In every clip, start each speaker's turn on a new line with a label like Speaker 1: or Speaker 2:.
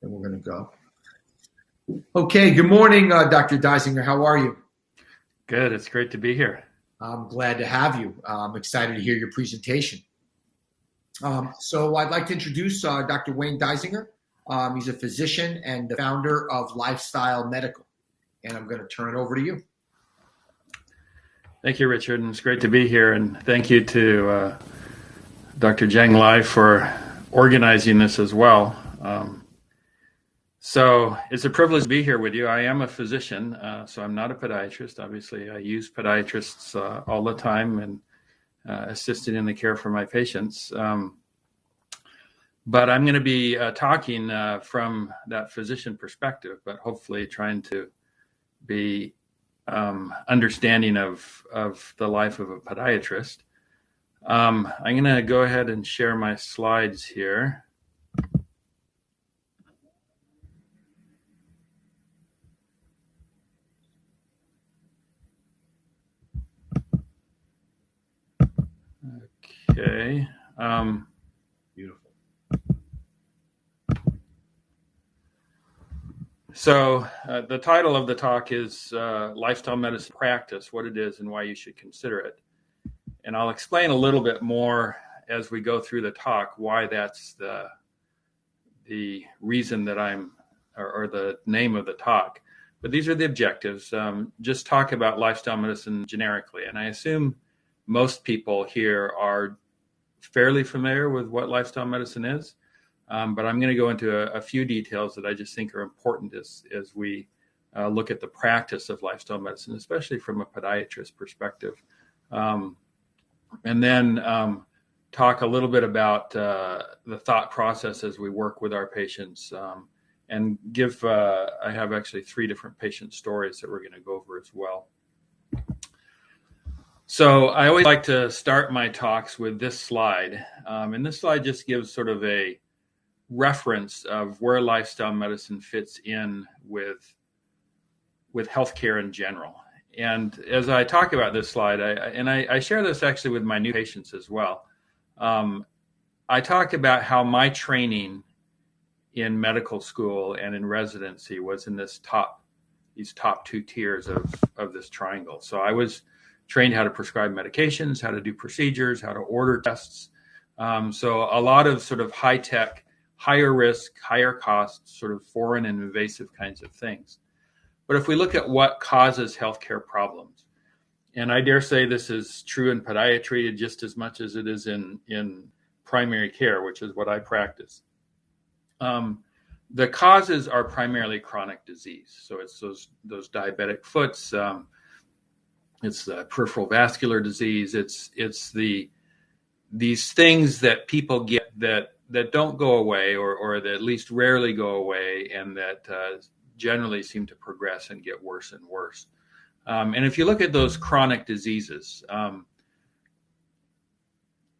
Speaker 1: And we're going to go. Okay, good morning, Dr. Dysinger. How are you?
Speaker 2: Good. It's great to be here.
Speaker 1: I'm glad to have you. I'm excited to hear your presentation. So I'd like to introduce Dr. Wayne Dysinger. He's a physician and the founder of Lifestyle Medical. And I'm going to turn it over to you.
Speaker 2: Thank you, Richard. And it's great to be here. And thank you to Dr. Zhang Lai for organizing this as well. So it's a privilege to be here with you. I am a physician, so I'm not a podiatrist. Obviously, I use podiatrists all the time and assisting in the care for my patients. But I'm going to be talking from that physician perspective, but hopefully trying to be understanding of the life of a podiatrist. I'm going to go ahead and share my slides here. Okay.
Speaker 1: Beautiful.
Speaker 2: So the title of the talk is Lifestyle Medicine Practice, what it is and why you should consider it. And I'll explain a little bit more as we go through the talk why that's the reason that or the name of the talk. But these are the objectives. Just talk about lifestyle medicine generically. And I assume most people here are fairly familiar with what lifestyle medicine is. But I'm going to go into a few details that I just think are important as we look at the practice of lifestyle medicine, especially from a podiatrist perspective. And then talk a little bit about the thought process as we work with our patients, and give, I have actually 3 different patient stories that we're going to go over as well. So I always like to start my talks with this slide. And this slide just gives sort of a reference of where lifestyle medicine fits in with healthcare in general. And as I talk about this slide, I share this actually with my new patients as well. I talk about how my training in medical school and in residency was in these top 2 tiers of this triangle. So I was trained how to prescribe medications, how to do procedures, how to order tests. So a lot of sort of high tech, higher risk, higher cost, sort of foreign and invasive kinds of things. But if we look at what causes healthcare problems, and I dare say this is true in podiatry just as much as it is in primary care, which is what I practice. The causes are primarily chronic disease. So it's those diabetic foots, it's the peripheral vascular disease, it's these things that people get that don't go away or that at least rarely go away, and that generally seem to progress and get worse and worse. And if you look at those chronic diseases,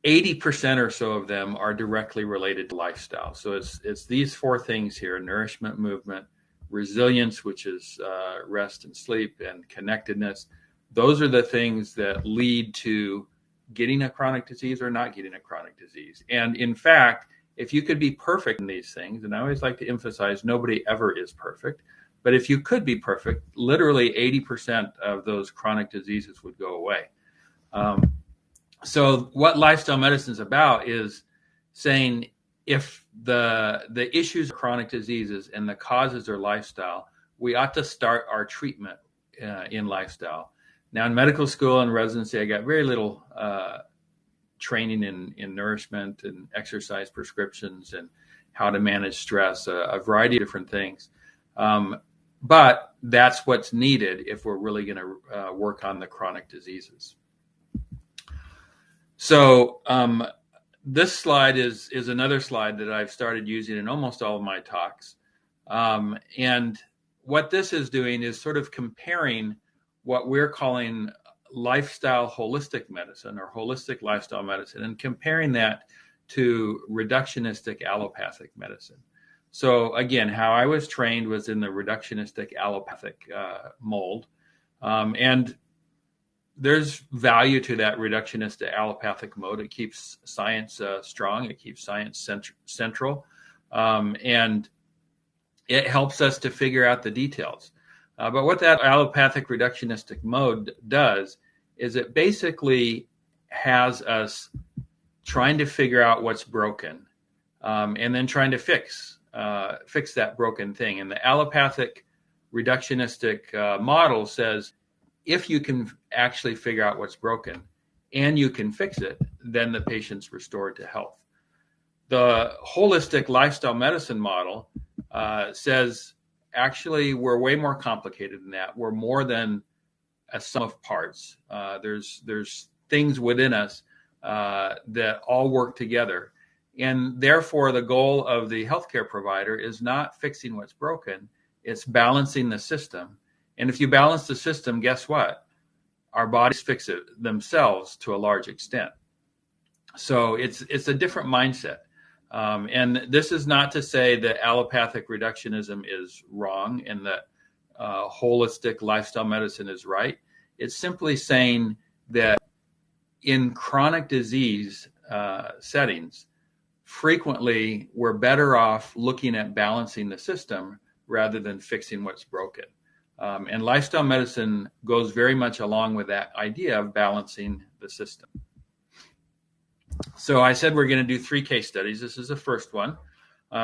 Speaker 2: 80% or so of them are directly related to lifestyle. So it's these 4 things here: nourishment, movement, resilience, which is rest and sleep, and connectedness. Those are the things that lead to getting a chronic disease or not getting a chronic disease. And in fact, if you could be perfect in these things, and I always like to emphasize nobody ever is perfect, but if you could be perfect, literally 80% of those chronic diseases would go away. So what lifestyle medicine is about is saying if the issues are chronic diseases and the causes are lifestyle, we ought to start our treatment in lifestyle. Now, in medical school and residency, I got very little training in nourishment and exercise prescriptions and how to manage stress, a variety of different things. But that's what's needed if we're really going to work on the chronic diseases. So this slide is another slide that I've started using in almost all of my talks. And what this is doing is sort of comparing what we're calling lifestyle holistic medicine or holistic lifestyle medicine, and comparing that to reductionistic allopathic medicine. So again, how I was trained was in the reductionistic allopathic mold. And there's value to that reductionistic allopathic mode. It keeps science strong. It keeps science central. And it helps us to figure out the details. But what that allopathic reductionistic mode does is it basically has us trying to figure out what's broken, and then trying to fix that broken thing. And the allopathic reductionistic model says if you can actually figure out what's broken and you can fix it, then the patient's restored to health. The holistic lifestyle medicine model says actually we're way more complicated than that. We're more than a sum of parts. There's things within us that all work together. And therefore, the goal of the healthcare provider is not fixing what's broken, it's balancing the system. And if you balance the system, guess what? Our bodies fix it themselves to a large extent. So it's a different mindset. And this is not to say that allopathic reductionism is wrong and that holistic lifestyle medicine is right. It's simply saying that in chronic disease settings, frequently we're better off looking at balancing the system rather than fixing what's broken. And lifestyle medicine goes very much along with that idea of balancing the system. So I said we're going to do 3 case studies. This is the first one.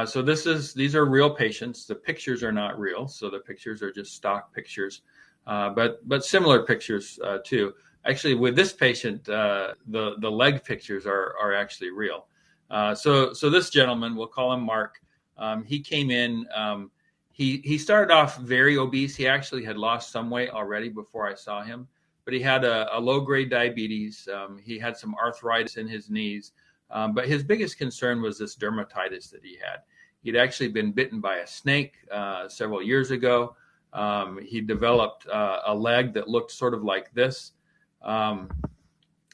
Speaker 2: So these are real patients. The pictures are not real, so the pictures are just stock pictures, but similar pictures too. Actually, with this patient, the leg pictures are actually real. So this gentleman, we'll call him Mark. He came in. He started off very obese. He actually had lost some weight already before I saw him, but he had a low-grade diabetes. He had some arthritis in his knees, but his biggest concern was this dermatitis that he had. He'd actually been bitten by a snake several years ago. He developed a leg that looked sort of like this.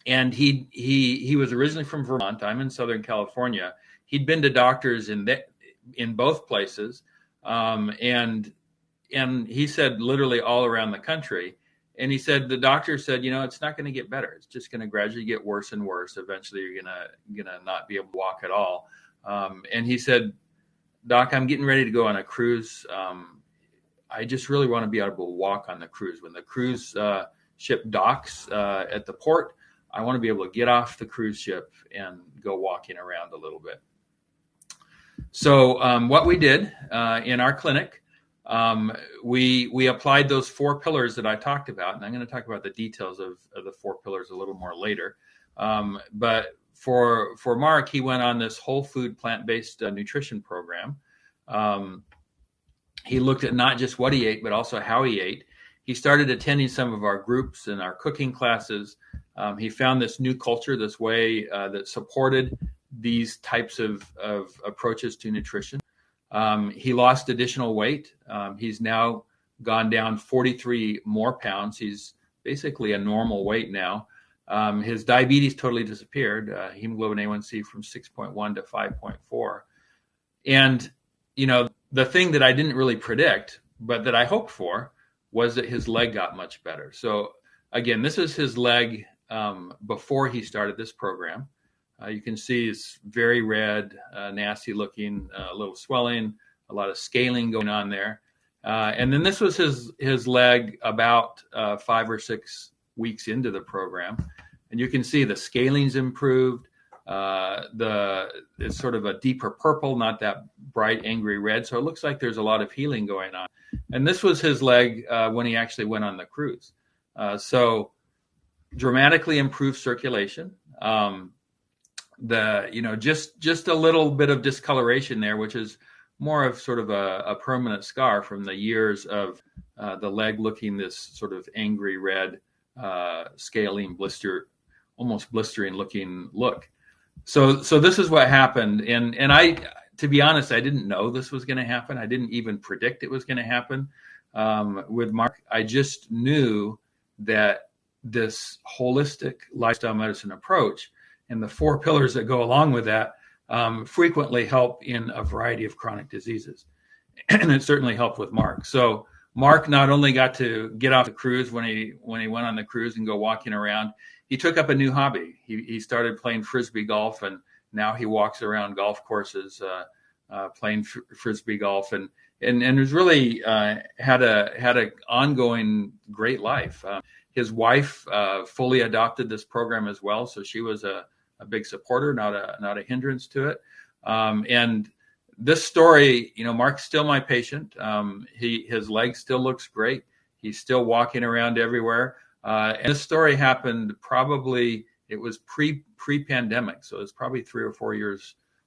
Speaker 2: And he was originally from Vermont. I'm in Southern California. He'd been to doctors in both places. And he said literally all around the country. And he said, the doctor said, it's not going to get better. It's just going to gradually get worse and worse. Eventually you're going to not be able to walk at all. And he said, Doc, I'm getting ready to go on a cruise. I just really want to be able to walk on the cruise. When the cruise ship docks at the port, I want to be able to get off the cruise ship and go walking around a little bit. So what we did in our clinic, we applied those 4 pillars that I talked about, and I'm going to talk about the details of the 4 pillars a little more later. But for Mark, he went on this whole food plant-based nutrition program. He looked at not just what he ate, but also how he ate. He started attending some of our groups and our cooking classes. He found this new culture, this way that supported these types of approaches to nutrition. He lost additional weight. He's now gone down 43 more pounds. He's basically a normal weight now. His diabetes totally disappeared. Hemoglobin A1C from 6.1 to 5.4. And, the thing that I didn't really predict, but that I hoped for, was that his leg got much better. So again, this is his leg before he started this program. You can see it's very red, nasty looking, a little swelling, a lot of scaling going on there. And then this was his leg about 5 or 6 weeks into the program. And you can see the scaling's improved. It's sort of a deeper purple, not that bright, angry red. So it looks like there's a lot of healing going on. And this was his leg when he actually went on the cruise. So dramatically improved circulation. Just a little bit of discoloration there, which is more of sort of a permanent scar from the years of the leg looking this sort of angry red, scaling almost blistering looking look. So this is what happened. And I, to be honest, I didn't know this was going to happen. I didn't even predict it was going to happen with Mark. I just knew that this holistic lifestyle medicine approach and the 4 pillars that go along with that frequently help in a variety of chronic diseases. And it certainly helped with Mark. So Mark not only got to get off the cruise when he went on the cruise and go walking around, he took up a new hobby. He started playing Frisbee golf, and now he walks around golf courses playing frisbee golf, and has really had a ongoing great life. His wife fully adopted this program as well, so she was a big supporter, not a hindrance to it. And this story, Mark's still my patient. His leg still looks great. He's still walking around everywhere. And this story happened probably, it was pre-pandemic, so it's probably 3 or 4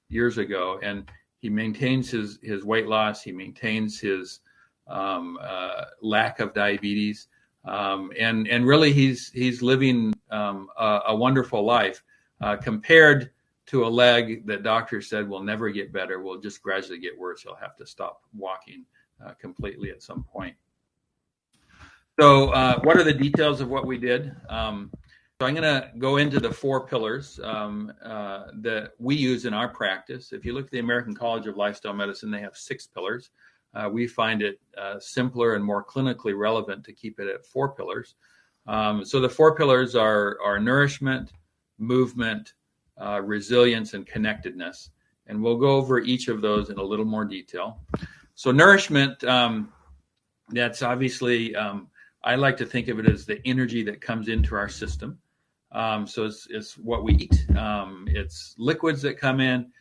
Speaker 2: years ago. And he maintains his weight loss. He maintains his lack of diabetes. And really he's living a wonderful life compared to a leg that doctors said will never get better, will just gradually get worse. He'll have to stop walking completely at some point. So what are the details of what we did? So I'm going to go into the 4 pillars that we use in our practice. If you look at the American College of Lifestyle Medicine, they have 6 pillars. We find it simpler and more clinically relevant to keep it at 4 pillars. So the 4 pillars are nourishment, movement, resilience, and connectedness. And we'll go over each of those in a little more detail. So nourishment, that's obviously, I like to think of it as the energy that comes into our system. So it's what we eat. It's liquids that come in.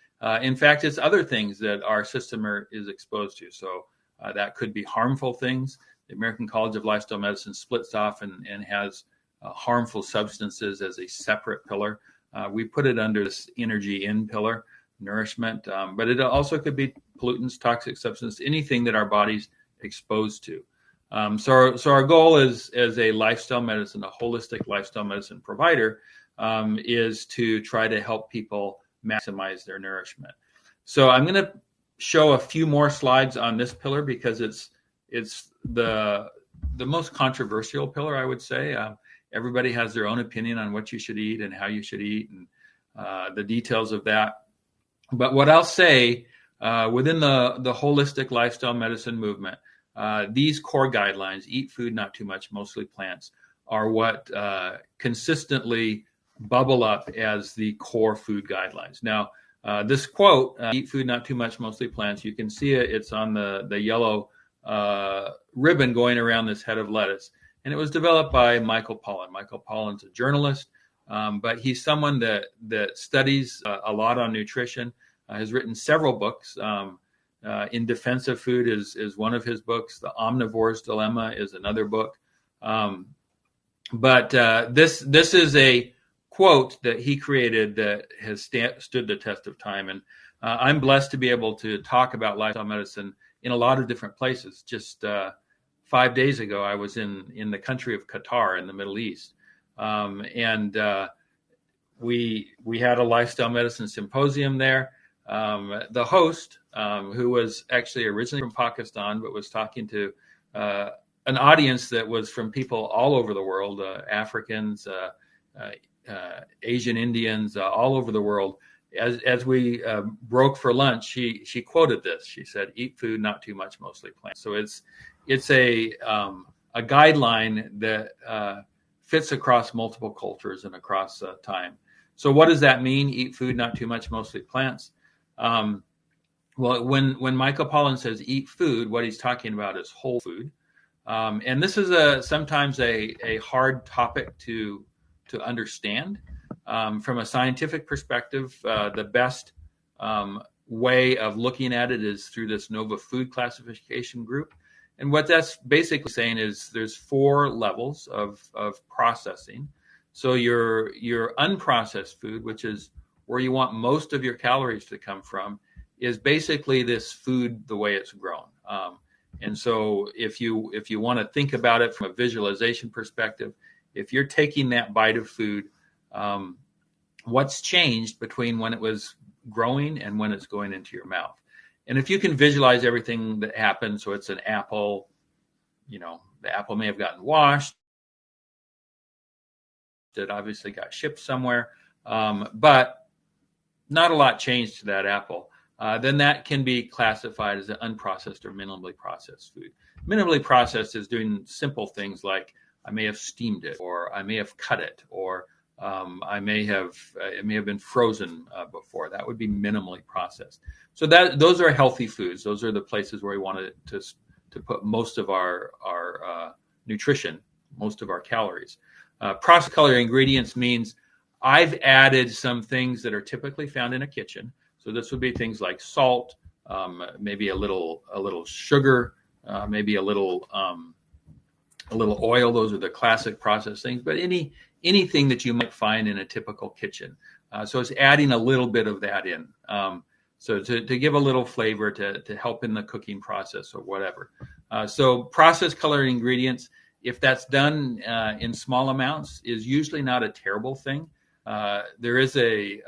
Speaker 2: In fact, it's other things that our system is exposed to. So that could be harmful things. The American College of Lifestyle Medicine splits off and has harmful substances as a separate pillar. We put it under this energy in pillar, nourishment, but it also could be pollutants, toxic substances, anything that our body's exposed to. So our goal is, as a lifestyle medicine, a holistic lifestyle medicine provider, is to try to help people maximize their nourishment. So I'm going to show a few more slides on this pillar because it's the most controversial pillar, I would say. Everybody has their own opinion on what you should eat and how you should eat and the details of that. But what I'll say within the holistic lifestyle medicine movement, these core guidelines, eat food, not too much, mostly plants, are what consistently bubble up as the core food guidelines. Now, this quote, eat food, not too much, mostly plants, you can see it. It's on the yellow ribbon going around this head of lettuce. And it was developed by Michael Pollan. Michael Pollan's a journalist, but he's someone that studies a lot on nutrition, has written several books. In Defense of Food is one of his books. The Omnivore's Dilemma is another book. But this is a quote that he created that has stood the test of time. And I'm blessed to be able to talk about lifestyle medicine in a lot of different places. Just 5 days ago, I was in the country of Qatar in the Middle East. And we had a lifestyle medicine symposium there. The host, who was actually originally from Pakistan, but was talking to an audience that was from people all over the world, Africans, Asian Indians, all over the world. As we broke for lunch, she quoted this. She said, "Eat food, not too much, mostly plants." So it's a guideline that fits across multiple cultures and across time. So what does that mean? Eat food, not too much, mostly plants. Well, when Michael Pollan says eat food, what he's talking about is whole food. And this is sometimes a hard topic to understand. From a scientific perspective, the best way of looking at it is through this NOVA food classification group. And what that's basically saying is there's 4 levels of processing. So your unprocessed food, which is where you want most of your calories to come from, is basically this food the way it's grown. And so if you want to think about it from a visualization perspective, if you're taking that bite of food, what's changed between when it was growing and when it's going into your mouth? And if you can visualize everything that happened, so it's an apple, the apple may have gotten washed. It obviously got shipped somewhere, but not a lot changed to that apple. Then that can be classified as an unprocessed or minimally processed food. Minimally processed is doing simple things like I may have steamed it, or I may have cut it, or I may have it may have been frozen before. That would be minimally processed. So that those are healthy foods. Those are the places where we want to put most of our nutrition, most of our calories. Processed color ingredients means I've added some things that are typically found in a kitchen. So this would be things like salt, maybe a little sugar, maybe a little oil. Those are the classic processed things. But anything that you might find in a typical kitchen. So it's adding a little bit of that in. So to give a little flavor to help in the cooking process or whatever. So processed color ingredients, if that's done in small amounts, is usually not a terrible thing. There is an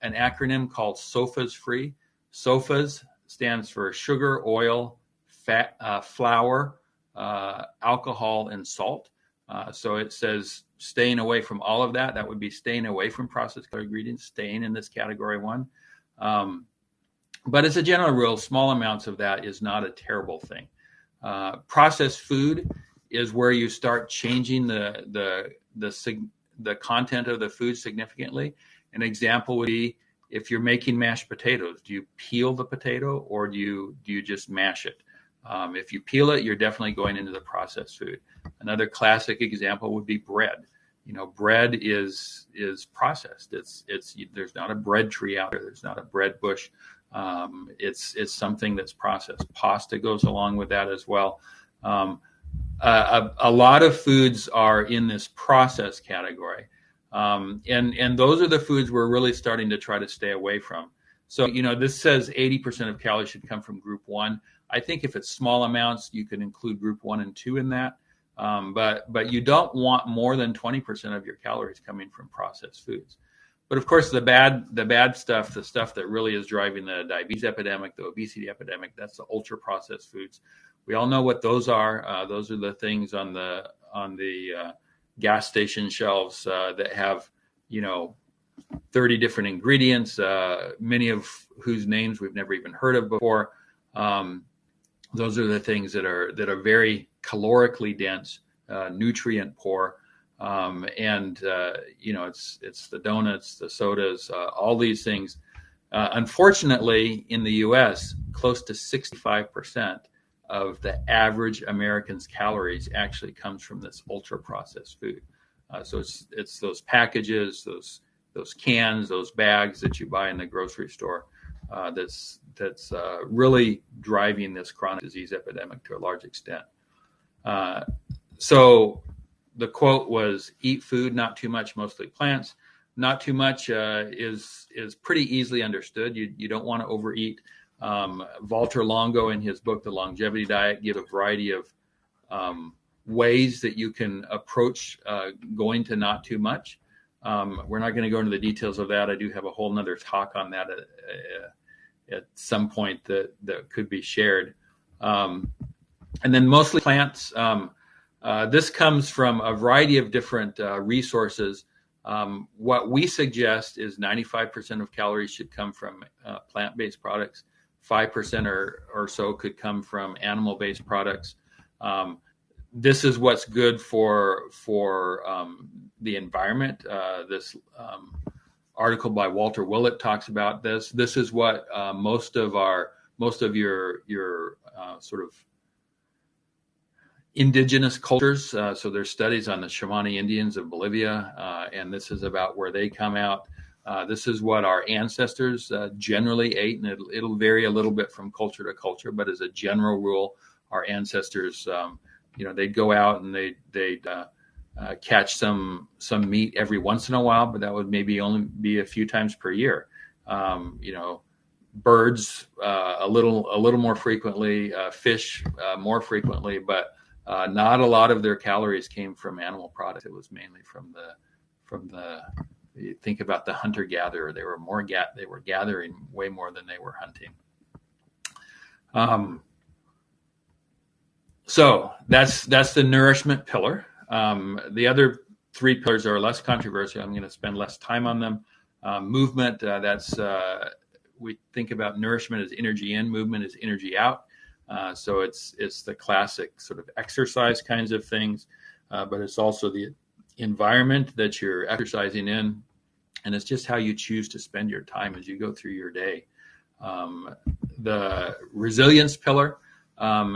Speaker 2: acronym called SOFAs free. SOFAs stands for sugar, oil, fat, flour, alcohol, and salt. So it says staying away from all of that. That would be staying away from processed color ingredients, staying in this category 1. But as a general rule, small amounts of that is not a terrible thing. Processed food is where you start changing the content of the food significantly. An example would be if you're making mashed potatoes, do you peel the potato or do you just mash it? If you peel it, you're definitely going into the processed food. Another classic example would be bread. Bread is processed. There's not a bread tree out there. There's not a bread bush. It's something that's processed. Pasta goes along with that as well. A lot of foods are in this process category. And those are the foods we're really starting to try to stay away from. So, this says 80% of calories should come from group 1. I think if it's small amounts, you can include group 1 and 2 in that. But you don't want more than 20% of your calories coming from processed foods. But of course, the bad stuff, the stuff that really is driving the diabetes epidemic, the obesity epidemic, that's the ultra processed foods. We all know what those are. Those are the things on the gas station shelves that have 30 different ingredients, many of whose names we've never even heard of before. Those are the things that are very calorically dense, nutrient poor, and it's the donuts, the sodas, all these things. Unfortunately, in the U.S., close to 65% of the average American's calories actually comes from this ultra processed food. So it's those packages, those cans, those bags that you buy in the grocery store. That's really driving this chronic disease epidemic to a large extent. So the quote was, "Eat food, not too much, mostly plants." Not too much is pretty easily understood. You don't want to overeat. Walter Longo, in his book, The Longevity Diet, gives a variety of ways that you can approach going to not too much. We're not going to go into the details of that. I do have a whole nother talk on that at some point that could be shared. And then mostly plants. This comes from a variety of different resources. What we suggest is 95% of calories should come from plant-based products. 5% or so could come from animal-based products. This is what's good for the environment. This article by Walter Willett talks about this. This is what most of your sort of indigenous cultures. So there's studies on the Shawnee Indians of Bolivia, and this is about where they come out. This is what our ancestors generally ate, and it'll vary a little bit from culture to culture, but as a general rule, our ancestors, they'd go out and they'd catch some meat every once in a while, but that would maybe only be a few times per year. Birds a little more frequently, fish more frequently, but not a lot of their calories came from animal products. It was mainly from the. You think about the hunter-gatherer; they were gathering way more than they were hunting. So that's the nourishment pillar. The other three pillars are less controversial. I'm going to spend less time on them. Movement, we think about nourishment as energy in, movement as energy out. So it's the classic sort of exercise kinds of things, but it's also the environment that you're exercising in, and it's just how you choose to spend your time as you go through your day. The resilience pillar,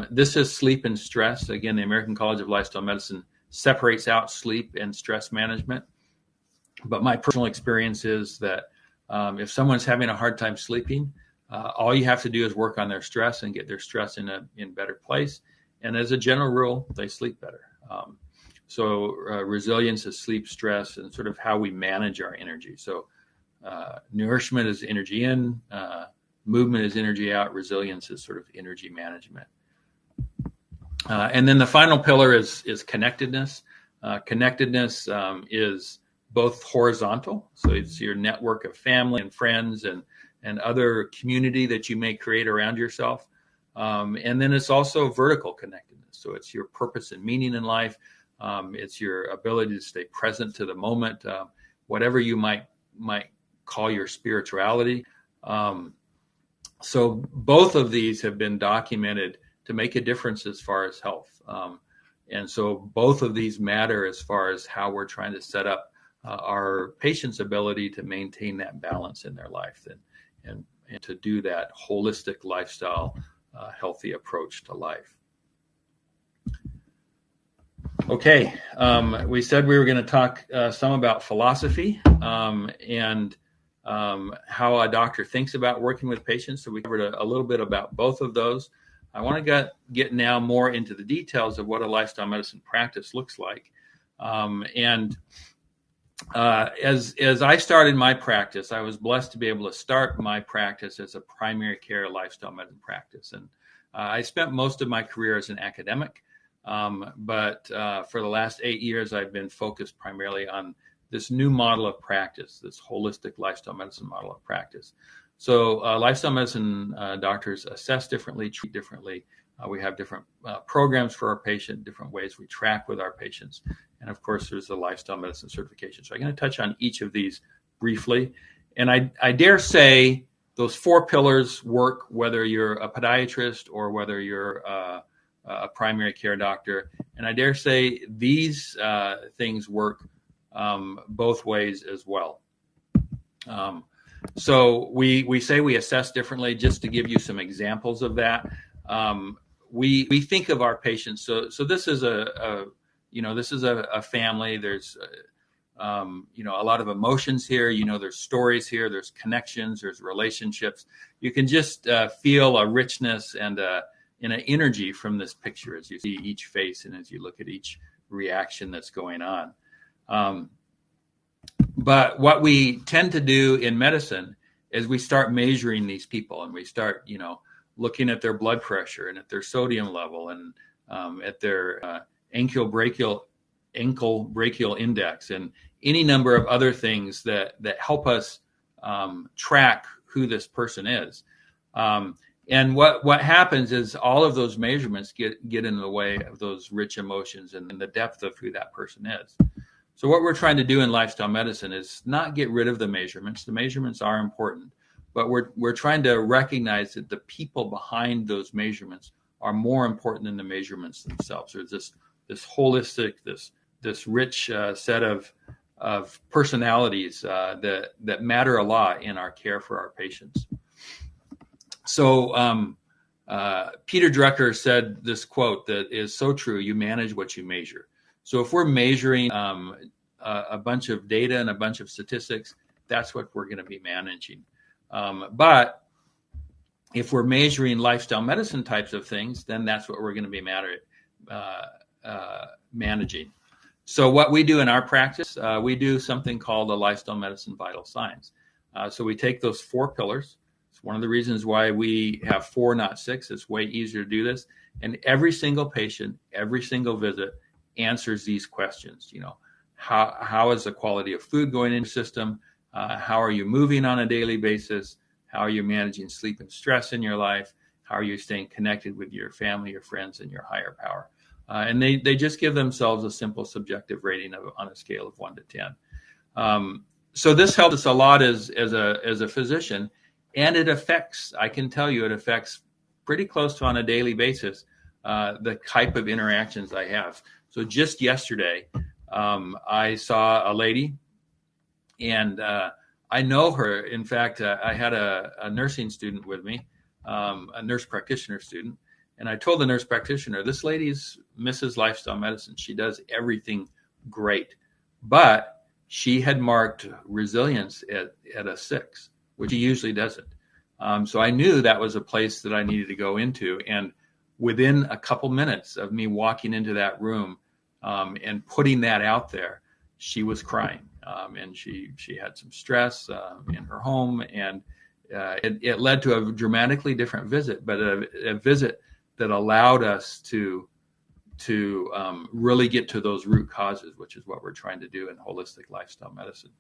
Speaker 2: this is sleep and stress. Again, the American College of Lifestyle Medicine separates out sleep and stress management. But my personal experience is that if someone's having a hard time sleeping, all you have to do is work on their stress and get their stress in a better place. And as a general rule, they sleep better. So resilience is sleep, stress, and sort of how we manage our energy. So nourishment is energy in, movement is energy out, resilience is sort of energy management. And then the final pillar is connectedness. Connectedness is both horizontal, so it's your network of family and friends and other community that you may create around yourself. And then it's also vertical connectedness. So it's your purpose and meaning in life. It's your ability to stay present to the moment, whatever you might call your spirituality. So both of these have been documented to make a difference as far as health. And so both of these matter as far as how we're trying to set up our patients' ability to maintain that balance in their life and to do that holistic lifestyle, healthy approach to life. Okay, we said we were going to talk some about philosophy and how a doctor thinks about working with patients. So we covered a little bit about both of those. I want to get now more into the details of what a lifestyle medicine practice looks like. As I started my practice, I was blessed to be able to start my practice as a primary care lifestyle medicine practice. And I spent most of my career as an academic. But for the last 8 years, I've been focused primarily on this new model of practice, this holistic lifestyle medicine model of practice. So lifestyle medicine doctors assess differently, treat differently. We have different programs for our patient, different ways we track with our patients. And of course, there's the lifestyle medicine certification. So I'm going to touch on each of these briefly. And I dare say those 4 pillars work whether you're a podiatrist or whether you're a primary care doctor. And I dare say these things work both ways as well. So we say we assess differently. Just to give you some examples of that, we think of our patients. So this is a family. There's a lot of emotions here. There's stories here. There's connections. There's relationships. You can just feel a richness and an energy from this picture as you see each face and as you look at each reaction that's going on. But what we tend to do in medicine is we start measuring these people, and we start, looking at their blood pressure and at their sodium level and at their ankle brachial index and any number of other things that help us track who this person is. And what happens is all of those measurements get in the way of those rich emotions and the depth of who that person is. So what we're trying to do in lifestyle medicine is not get rid of the measurements. The measurements are important, but we're trying to recognize that the people behind those measurements are more important than the measurements themselves. There's this holistic, this rich set of personalities that matter a lot in our care for our patients. So Peter Drucker said this quote that is so true: you manage what you measure. So if we're measuring a bunch of data and a bunch of statistics, that's what we're going to be managing. But if we're measuring lifestyle medicine types of things, then that's what we're going to be managing. So what we do in our practice, we do something called a lifestyle medicine vital signs. So we take those 4 pillars. It's one of the reasons why we have 4, not 6. It's way easier to do this. And every single patient, every single visit answers these questions. How is the quality of food going into the system? How are you moving on a daily basis? How are you managing sleep and stress in your life? How are you staying connected with your family, your friends, and your higher power? And they just give themselves a simple subjective rating on a scale of 1 to 10. So this helps us a lot as a physician, and it affects pretty close to on a daily basis the type of interactions I have. So just yesterday, I saw a lady, and I know her. In fact, I had a nursing student with me, a nurse practitioner student, and I told the nurse practitioner, this lady's Mrs. Lifestyle Medicine. She does everything great, but she had marked resilience at a 6, which she usually doesn't. So I knew that was a place that I needed to go into. And within a couple minutes of me walking into that room and putting that out there, she was crying. And she had some stress in her home. And it led to a dramatically different visit, but a visit that allowed us to really get to those root causes, which is what we're trying to do in holistic lifestyle medicine.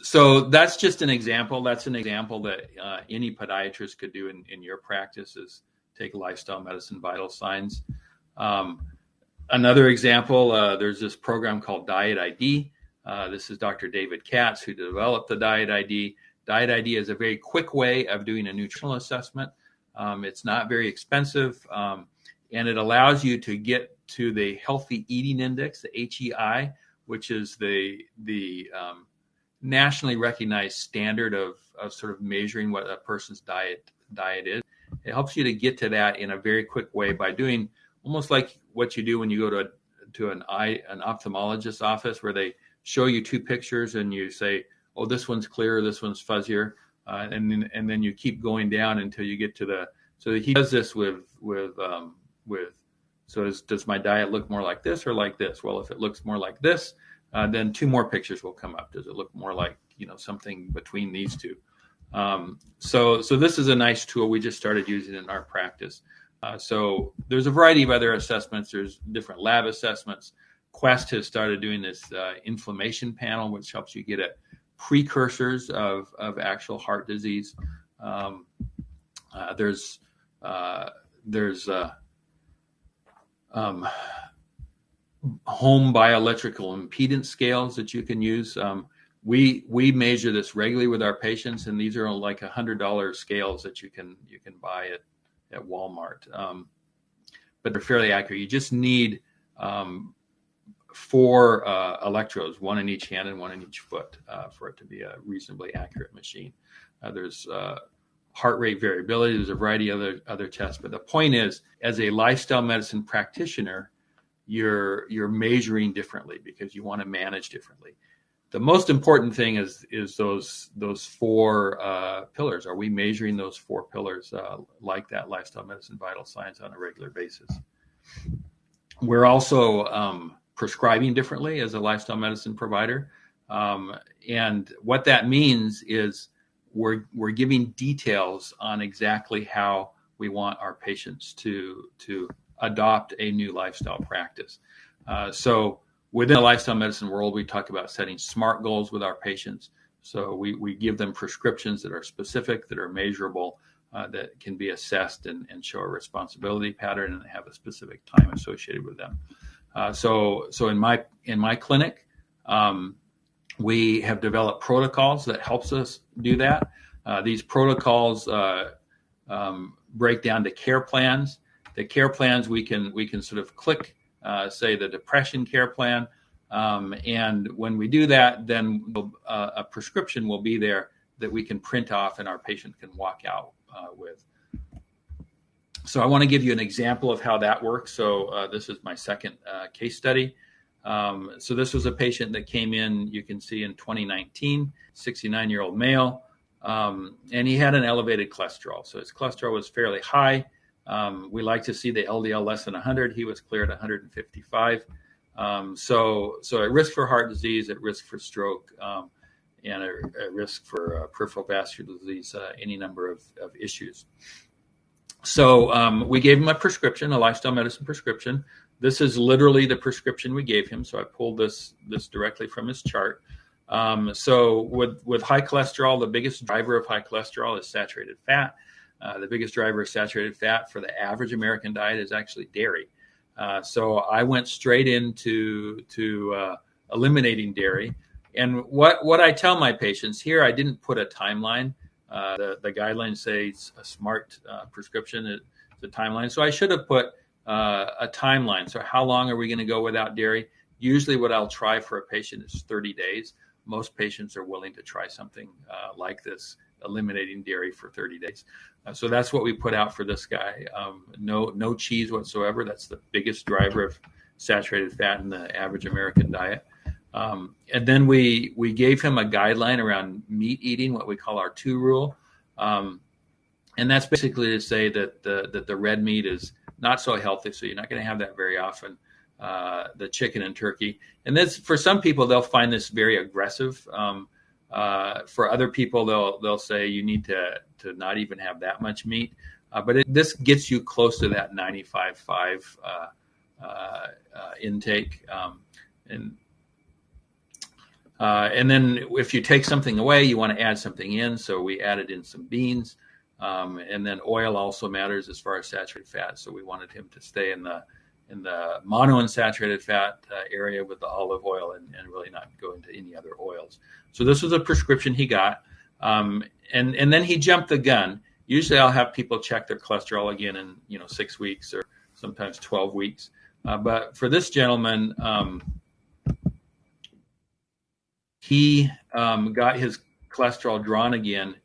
Speaker 2: So that's just an example. That's an example that any podiatrist could do in your practice, is take lifestyle medicine vital signs. Another example, there's this program called Diet ID. This is Dr. David Katz who developed the Diet ID. Diet ID is a very quick way of doing a nutritional assessment. It's not very expensive, and it allows you to get to the Healthy Eating Index, the HEI, which is the nationally recognized standard of sort of measuring what a person's diet is. It helps you to get to that in a very quick way by doing almost like what you do when you go to an ophthalmologist's office, where they show you 2 pictures and you say, oh, this one's clearer, this one's fuzzier, and then you keep going down until you get to so he does this so does my diet look more like this or like this? Well, if it looks more like this, then 2 more pictures will come up. Does it look more like, something between these 2? So this is a nice tool. We just started using it in our practice. So there's a variety of other assessments. There's different lab assessments. Quest has started doing this inflammation panel, which helps you get at precursors of actual heart disease. There's home bioelectrical impedance scales that you can use. We measure this regularly with our patients, and these are like $100 scales that you can buy at Walmart. But they're fairly accurate. You just need 4 electrodes, 1 in each hand and 1 in each foot, for it to be a reasonably accurate machine. There's heart rate variability. There's a variety of other tests. But the point is, as a lifestyle medicine practitioner, you're measuring differently because you want to manage differently. The most important thing is those 4 pillars. Are we measuring those 4 pillars like that lifestyle medicine vital signs on a regular basis? We're also prescribing differently as a lifestyle medicine provider, and what that means is we're giving details on exactly how we want our patients to adopt a new lifestyle practice. So within the lifestyle medicine world, we talk about setting SMART goals with our patients. So we give them prescriptions that are specific, that are measurable, that can be assessed and show a responsibility pattern and have a specific time associated with them. So in my clinic, we have developed protocols that helps us do that. These protocols break down to care plans. The care plans we can sort of click, say the depression care plan, and when we do that, then a prescription will be there that we can print off and our patient can walk out with. So I want to give you an example of how that works. So this is my second case study. So this was a patient that came in, you can see in 2019, 69-year-old male, and he had an elevated cholesterol. So his cholesterol was fairly high. We like to see the LDL less than 100. He was cleared at 155. So at risk for heart disease, at risk for stroke, and at risk for peripheral vascular disease, any number of issues. So we gave him a prescription, a lifestyle medicine prescription. This is literally the prescription we gave him. So I pulled this directly from his chart. So with high cholesterol, the biggest driver of high cholesterol is saturated fat. The biggest driver of saturated fat for the average American diet is actually dairy. So I went straight into eliminating dairy. And what I tell my patients here, I didn't put a timeline. The guidelines say it's a SMART prescription, the timeline. So I should have put a timeline. So how long are we going to go without dairy? Usually what I'll try for a patient is 30 days. Most patients are willing to try something like this, eliminating dairy for 30 days. So that's what we put out for this guy. No cheese whatsoever. That's the biggest driver of saturated fat in the average American diet. And then we gave him a guideline around meat eating, what we call our 2 rule. And that's basically to say that the red meat is not so healthy, so you're not going to have that very often. The chicken and turkey, and this, for some people, they'll find this very aggressive. For other people, they'll say you need to not even have that much meat. But this gets you close to that 95.5 intake, and then if you take something away, you want to add something in. So we added in some beans, and then oil also matters as far as saturated fat. So we wanted him to stay in the monounsaturated fat area with the olive oil, and really not go into any other oils. So this was a prescription he got, and then he jumped the gun. Usually I'll have people check their cholesterol again in 6 weeks or sometimes 12 weeks. But for this gentleman, he got his cholesterol drawn again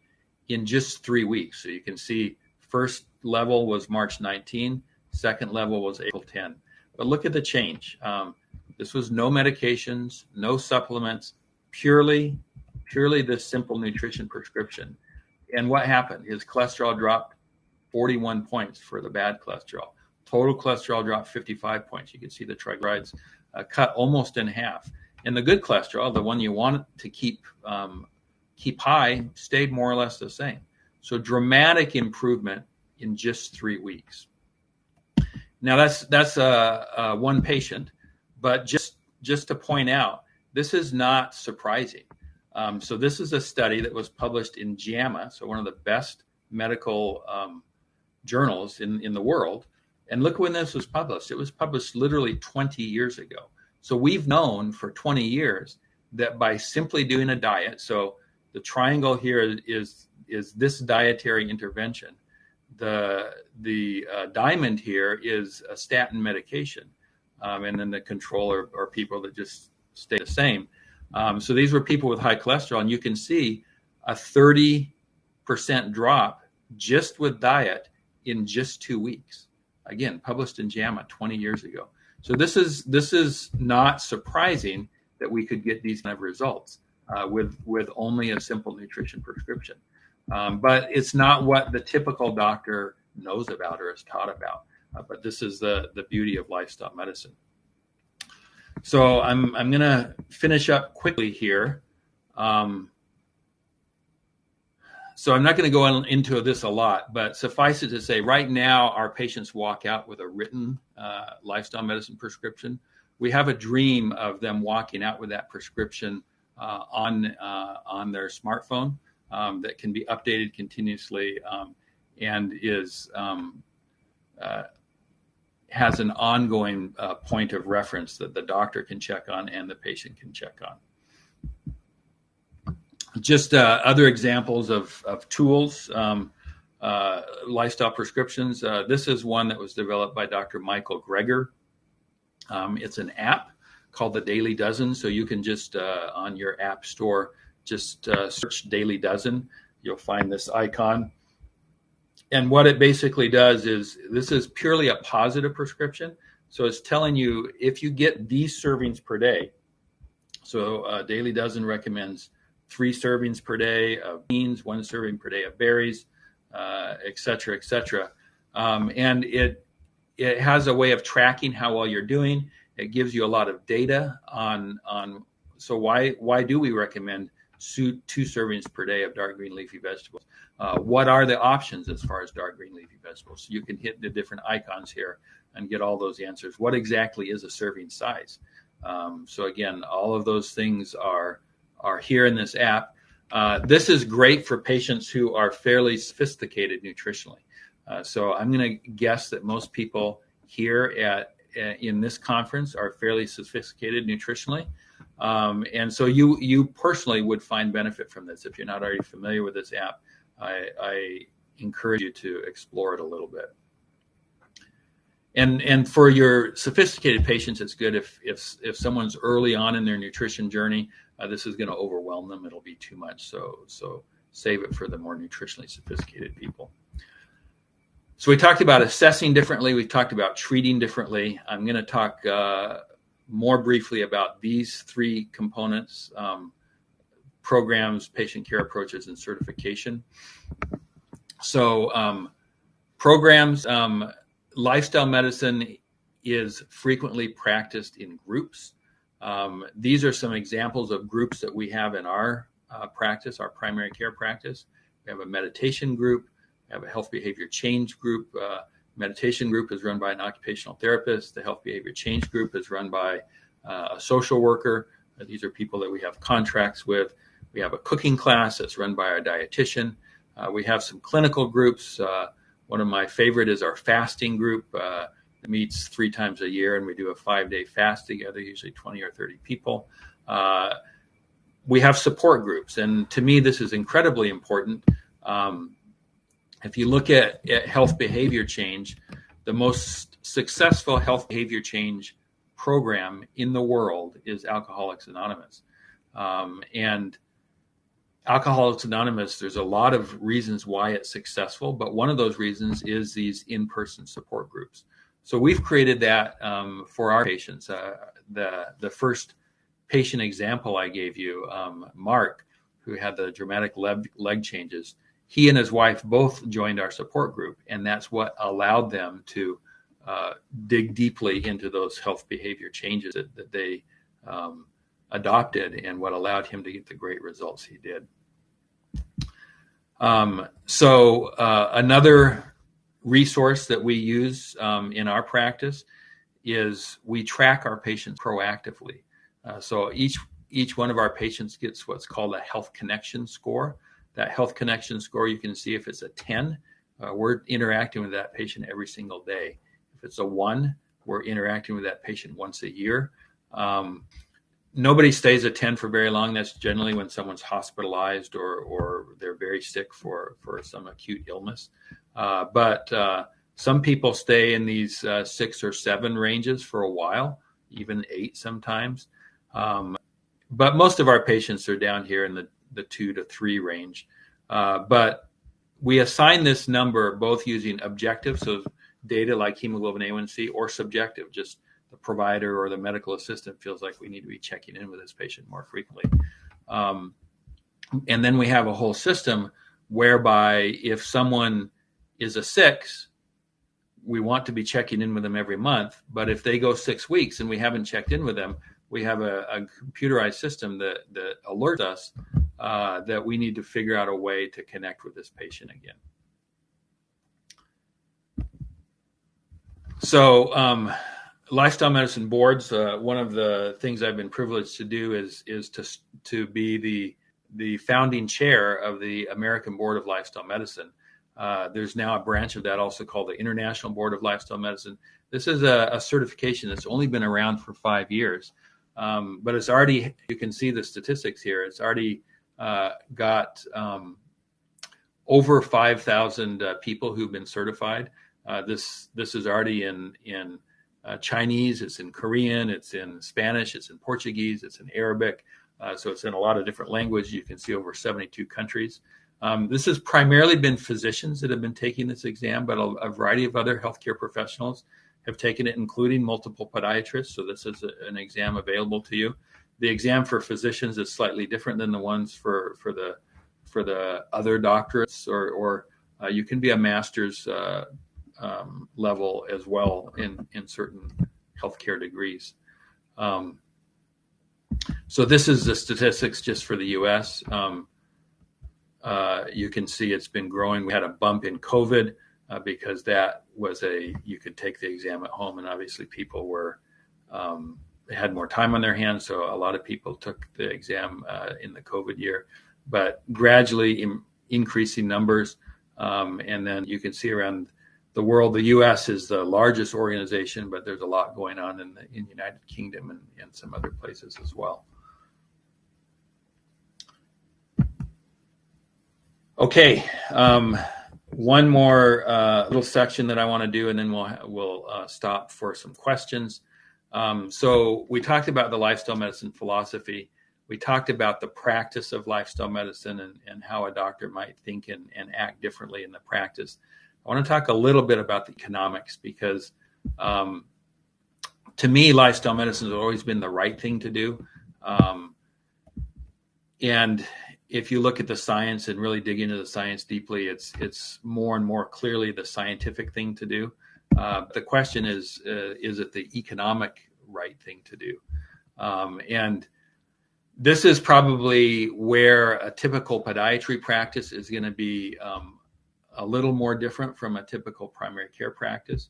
Speaker 2: in just 3 weeks. So you can see first level was March 19, second level was April 10. But look at the change. This was no medications, no supplements, purely this simple nutrition prescription. And what happened? His cholesterol dropped 41 points for the bad cholesterol. Total cholesterol dropped 55 points. You can see the triglycerides cut almost in half. And the good cholesterol, the one you want to keep high, stayed more or less the same. So dramatic improvement in just 3 weeks. Now that's one patient, but just to point out, this is not surprising. So this is a study that was published in JAMA, so one of the best medical journals in the world. And look when this was published. It was published literally 20 years ago. So we've known for 20 years that by simply doing a diet, so the triangle here is this dietary intervention. The diamond here is a statin medication, and then the control are people that just stay the same. So these were people with high cholesterol, and you can see a 30% drop just with diet in just 2 weeks. Again, published in JAMA 20 years ago. So this is not surprising that we could get these kind of results with only a simple nutrition prescription. But it's not what the typical doctor knows about or is taught about. But this is the beauty of lifestyle medicine. So I'm going to finish up quickly here. So I'm not going to go into this a lot, but suffice it to say, right now our patients walk out with a written lifestyle medicine prescription. We have a dream of them walking out with that prescription on their smartphone that can be updated continuously and has an ongoing point of reference that the doctor can check on and the patient can check on. Just other examples of tools, lifestyle prescriptions. This is one that was developed by Dr. Michael Greger. It's an app called the Daily Dozen. So you can just, on your app store, just search Daily Dozen. You'll find this icon. And what it basically does is, this is purely a positive prescription. So it's telling you if you get these servings per day. So Daily Dozen recommends 3 servings per day of beans, 1 serving per day of berries, et cetera, et cetera. And it has a way of tracking how well you're doing. It gives you a lot of data on so why do we recommend 2 servings per day of dark green leafy vegetables? What are the options as far as dark green leafy vegetables? You can hit the different icons here and get all those answers. What exactly is a serving size? So again, all of those things are here in this app. This is great for patients who are fairly sophisticated nutritionally. So I'm going to guess that most people here in this conference are fairly sophisticated nutritionally. And so you personally would find benefit from this. If you're not already familiar with this app, I encourage you to explore it a little bit. And for your sophisticated patients, it's good if someone's early on in their nutrition journey, this is going to overwhelm them. It'll be too much. So save it for the more nutritionally sophisticated people. So we talked about assessing differently. We talked about treating differently. I'm going to talk more briefly about these three components: programs, patient care approaches, and certification. So programs, lifestyle medicine is frequently practiced in groups. These are some examples of groups that we have in our practice, our primary care practice. We have a meditation group. We have a health behavior change group. Meditation group is run by an occupational therapist. The health behavior change group is run by a social worker. These are people that we have contracts with. We have a cooking class that's run by our dietitian. We have some clinical groups. One of my favorite is our fasting group. It meets 3 times a year, and we do a 5-day fast together, usually 20 or 30 people. We have support groups, and to me, this is incredibly important. If you look at health behavior change, the most successful health behavior change program in the world is Alcoholics Anonymous. And Alcoholics Anonymous, there's a lot of reasons why it's successful, but one of those reasons is these in-person support groups. So we've created that for our patients. The first patient example I gave you, Mark, who had the dramatic leg changes, he and his wife both joined our support group, and that's what allowed them to dig deeply into those health behavior changes that they adopted, and what allowed him to get the great results he did. Another resource that we use in our practice is we track our patients proactively. So each one of our patients gets what's called a health connection score. That health connection score, you can see if it's a 10, we're interacting with that patient every single day. If it's a 1, we're interacting with that patient once a year. Nobody stays at 10 for very long. That's generally when someone's hospitalized or they're very sick for some acute illness. But some people stay in these 6 or 7 ranges for a while, even 8 sometimes. But most of our patients are down here in the 2 to 3 range. But we assign this number both using objective, so data like hemoglobin A1C, or subjective, just the provider or the medical assistant feels like we need to be checking in with this patient more frequently. And then we have a whole system whereby if someone is a 6, we want to be checking in with them every month. But if they go 6 weeks and we haven't checked in with them, we have a computerized system that alerts us that we need to figure out a way to connect with this patient again. So lifestyle medicine boards, one of the things I've been privileged to do is to be the founding chair of the American Board of Lifestyle Medicine. There's now a branch of that also called the International Board of Lifestyle Medicine. This is a certification that's only been around for 5 years, but it's already, you can see the statistics here, it's already got over 5,000 people who've been certified. This is already in Chinese, it's in Korean, it's in Spanish, it's in Portuguese, it's in Arabic. So it's in a lot of different languages. You can see over 72 countries. This has primarily been physicians that have been taking this exam, but a variety of other healthcare professionals have taken it, including multiple podiatrists. So this is an exam available to you. The exam for physicians is slightly different than the ones for the other doctorates, or you can be a master's level as well in certain healthcare degrees. So this is the statistics just for the U.S. You can see it's been growing. We had a bump in COVID because that was you could take the exam at home, and obviously people they had more time on their hands, so a lot of people took the exam in the COVID year, but gradually increasing numbers. And then you can see around the world, the U.S. is the largest organization, but there's a lot going on in the United Kingdom and some other places as well. Okay, one more little section that I want to do, and then we'll stop for some questions. So we talked about the lifestyle medicine philosophy. We talked about the practice of lifestyle medicine and how a doctor might think and act differently in the practice. I want to talk a little bit about the economics because to me, lifestyle medicine has always been the right thing to do. And if you look at the science and really dig into the science deeply, it's more and more clearly the scientific thing to do. The question is it the economic right thing to do? And this is probably where a typical podiatry practice is going to be a little more different from a typical primary care practice.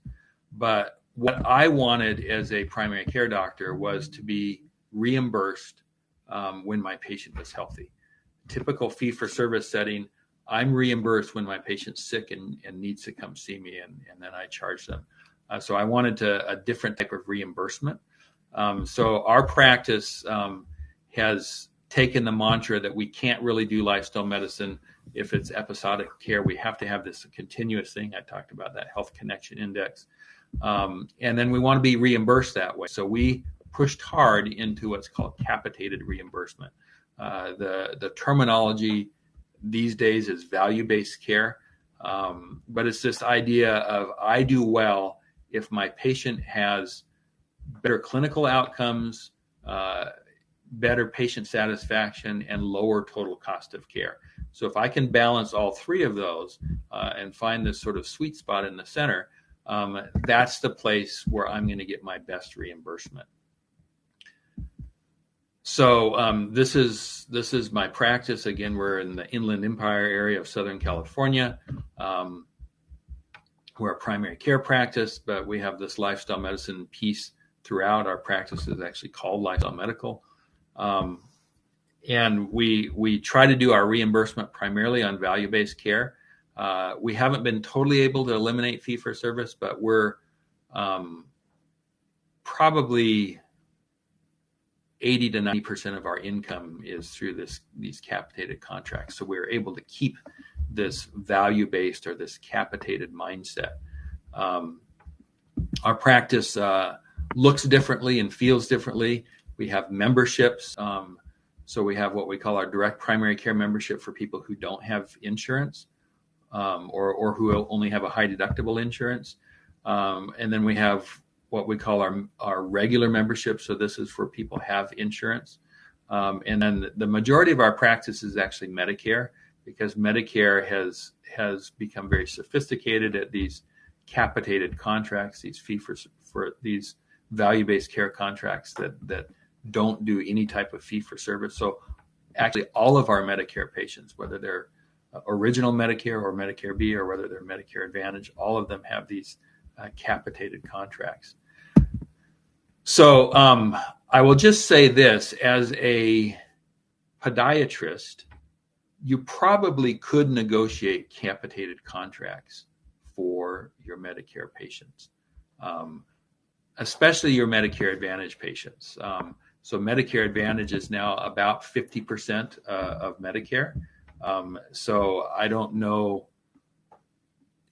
Speaker 2: But what I wanted as a primary care doctor was to be reimbursed when my patient was healthy. Typical fee-for-service setting, I'm reimbursed when my patient's sick and needs to come see me, and then I charge them. So I wanted a different type of reimbursement. So our practice has taken the mantra that we can't really do lifestyle medicine if it's episodic care. We have to have this continuous thing. I talked about that health connection index. And then we want to be reimbursed that way. So we pushed hard into what's called capitated reimbursement. The terminology these days is value-based care, but it's this idea of I do well if my patient has better clinical outcomes, better patient satisfaction, and lower total cost of care. So if I can balance all three of those and find this sort of sweet spot in the center, that's the place where I'm going to get my best reimbursement. So this is my practice. Again, we're in the Inland Empire area of Southern California. We're a primary care practice, but we have this lifestyle medicine piece throughout. Our practice is actually called Lifestyle Medical. And we try to do our reimbursement primarily on value-based care. We haven't been totally able to eliminate fee-for-service, but we're probably 80 to 90% of our income is through these capitated contracts. So we're able to keep this value-based or this capitated mindset. Our practice looks differently and feels differently. We have memberships. So we have what we call our direct primary care membership for people who don't have insurance or who only have a high deductible insurance. And then we have what we call our regular membership. So this is for people who have insurance. And then the majority of our practice is actually Medicare, because Medicare has become very sophisticated at these capitated contracts, these for these value-based care contracts that don't do any type of fee for service. So actually all of our Medicare patients, whether they're original Medicare or Medicare B or whether they're Medicare Advantage, all of them have these capitated contracts. So I will just say this, as a podiatrist, you probably could negotiate capitated contracts for your Medicare patients, especially your Medicare Advantage patients. So Medicare Advantage is now about 50% of Medicare. So I don't know,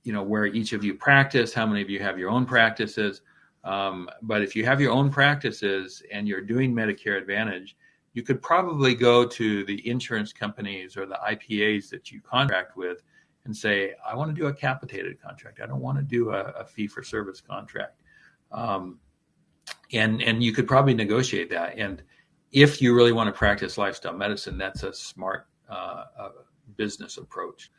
Speaker 2: where each of you practice, how many of you have your own practices. But if you have your own practices and you're doing Medicare Advantage, you could probably go to the insurance companies or the IPAs that you contract with and say, I want to do a capitated contract. I don't want to do a fee-for-service contract. And you could probably negotiate that. And if you really want to practice lifestyle medicine, that's a smart business approach.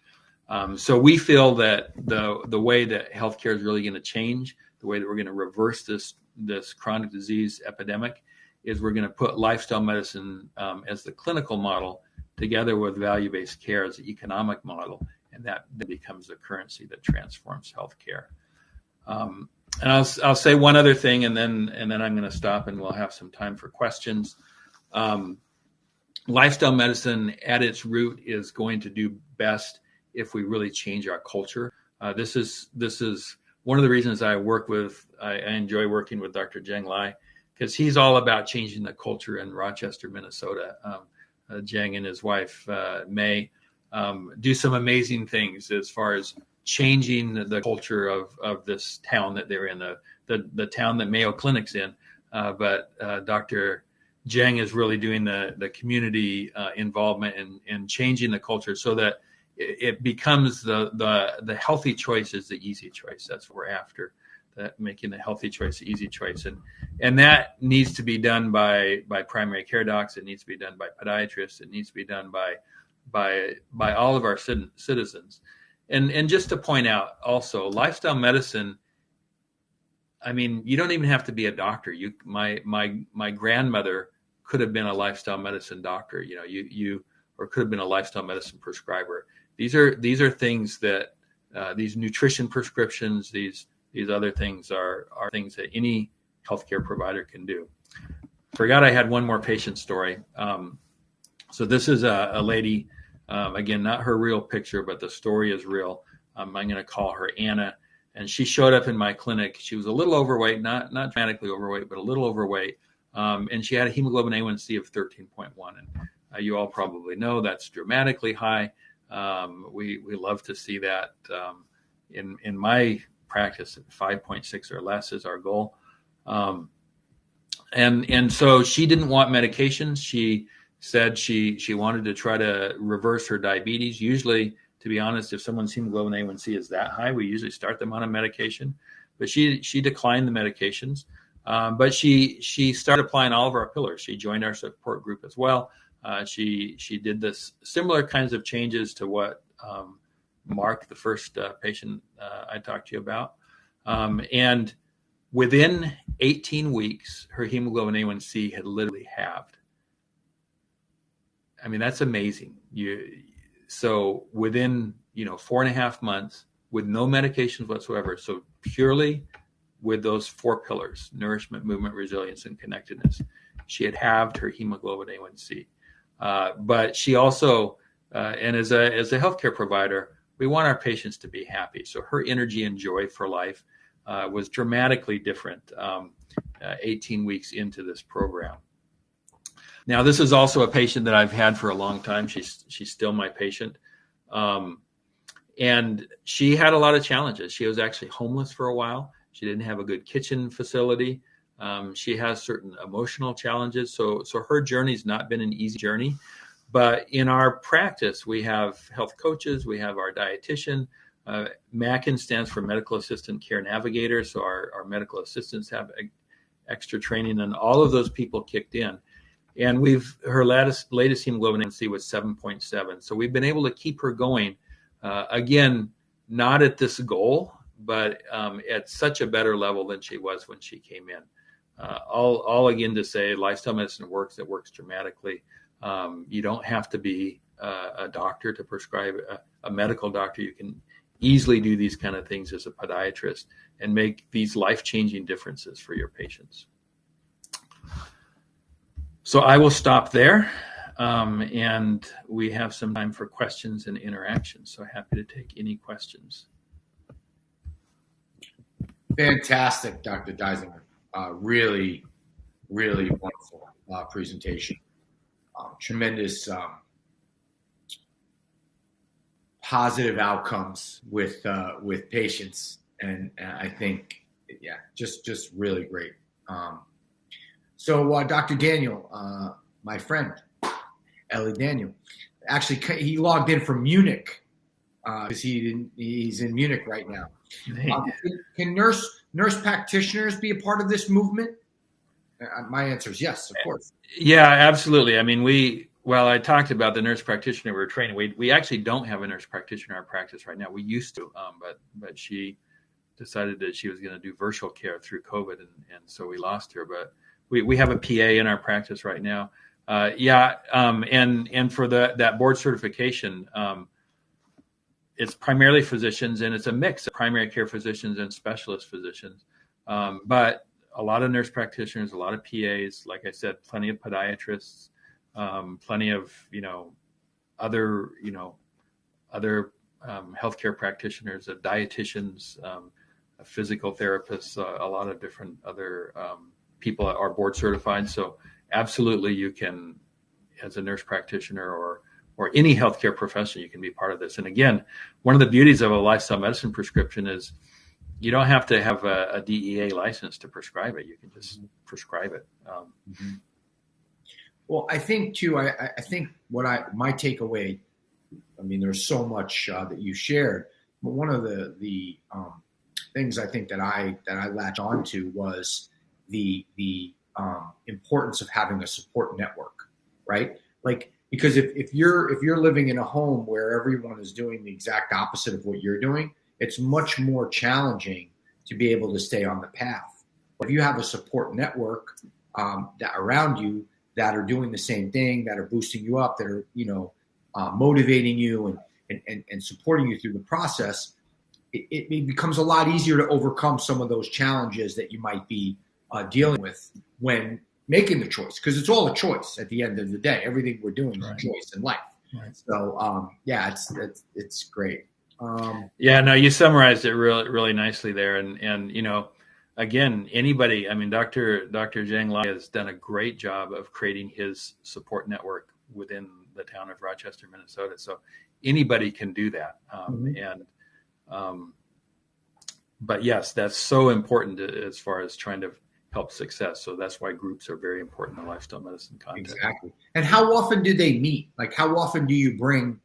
Speaker 2: So we feel that the way that healthcare is really going to change, the way that we're going to reverse this chronic disease epidemic, is we're going to put lifestyle medicine as the clinical model together with value-based care as the economic model, and that becomes the currency that transforms healthcare. And I'll say one other thing, and then I'm going to stop, and we'll have some time for questions. Lifestyle medicine at its root is going to do best if we really change our culture. This is one of the reasons I enjoy working with Dr. Zheng Lai, because he's all about changing the culture in Rochester, Minnesota. Zheng and his wife, May, do some amazing things as far as changing the culture of this town that they're in, the town that Mayo Clinic's in. But Dr. Zheng is really doing the community involvement and changing the culture so that it becomes the healthy choice is the easy choice. That's what we're after, that making the healthy choice the easy choice. And that needs to be done by primary care docs. It needs to be done by podiatrists. It needs to be done by all of our citizens. And just to point out also, lifestyle medicine, I mean, you don't even have to be a doctor. My grandmother could have been a lifestyle medicine doctor, or could have been a lifestyle medicine prescriber. These are things that these nutrition prescriptions, these other things are things that any healthcare provider can do. Forgot I had one more patient story. So this is a lady, again, not her real picture, but the story is real. I'm going to call her Anna. And she showed up in my clinic. She was a little overweight, not dramatically overweight, but a little overweight. And she had a hemoglobin A1C of 13.1. And you all probably know that's dramatically high. We love to see that. In my practice, 5.6 or less is our goal. And so she didn't want medications. She said she wanted to try to reverse her diabetes. Usually, to be honest, if someone's hemoglobin A1C is that high, we usually start them on a medication. But she declined the medications. But she started applying all of our pillars. She joined our support group as well. She did this similar kinds of changes to what Mark, the first patient I talked to you about. And within 18 weeks, her hemoglobin A1C had literally halved. I mean, that's amazing. So within 4.5 months, with no medications whatsoever, so purely with those 4 pillars: nourishment, movement, resilience, and connectedness, she had halved her hemoglobin A1C. But she also, and as a healthcare provider, we want our patients to be happy. So her energy and joy for life was dramatically different 18 weeks into this program. Now, this is also a patient that I've had for a long time. She's still my patient. And she had a lot of challenges. She was actually homeless for a while. She didn't have a good kitchen facility. She has certain emotional challenges. So her journey's not been an easy journey. But in our practice, we have health coaches. We have our dietitian. MACN stands for Medical Assistant Care Navigator. So our medical assistants have extra training, and all of those people kicked in. And her latest hemoglobin A1C was 7.7. So we've been able to keep her going. Again, not at this goal, but at such a better level than she was when she came in. All again to say, lifestyle medicine works. It works dramatically. You don't have to be a doctor to prescribe, a medical doctor. You can easily do these kind of things as a podiatrist and make these life-changing differences for your patients. So I will stop there, and we have some time for questions and interaction. So happy to take any questions.
Speaker 1: Fantastic, Dr. Dysinger. Really, really wonderful presentation. Tremendous positive outcomes with patients, and I think, just really great. So Dr. Daniel, my friend, Ellie Daniel, actually he logged in from Munich because he's in Munich right now. Can nurse practitioners be a part of this movement? My answer is yes, of course.
Speaker 2: Yeah, absolutely. I mean, I talked about the nurse practitioner we were training. We actually don't have a nurse practitioner in our practice right now. We used to, but she decided that she was going to do virtual care through COVID, and so we lost her. But we have a PA in our practice right now. And for that board certification, it's primarily physicians, and it's a mix of primary care physicians and specialist physicians. But a lot of nurse practitioners, a lot of PAs, like I said, plenty of podiatrists, plenty of other healthcare practitioners, dietitians, physical therapists, a lot of different other people are board certified. So absolutely, you can, as a nurse practitioner or any healthcare profession, you can be part of this. And again, one of the beauties of a lifestyle medicine prescription is you don't have to have a DEA license to prescribe it. You can just prescribe it.
Speaker 1: Well, I think too. I think my takeaway. I mean, there's so much that you shared, but one of the things I think that I latched onto was the importance of having a support network, right? Like, because if you're living in a home where everyone is doing the exact opposite of what you're doing, it's much more challenging to be able to stay on the path. But if you have a support network that around you that are doing the same thing, that are boosting you up, that are motivating you and supporting you through the process, it becomes a lot easier to overcome some of those challenges that you might be dealing with when making the choice, because it's all a choice at the end of the day. Everything we're doing is a choice in life. Right. So it's great.
Speaker 2: No, you summarized it really, really nicely there. And again, anybody, I mean, Dr. Zhang Lai has done a great job of creating his support network within the town of Rochester, Minnesota. So anybody can do that. But yes, that's so important as far as trying to help success. So that's why groups are very important in lifestyle medicine context.
Speaker 1: Exactly. And how often do they meet? Like, how often do you bring,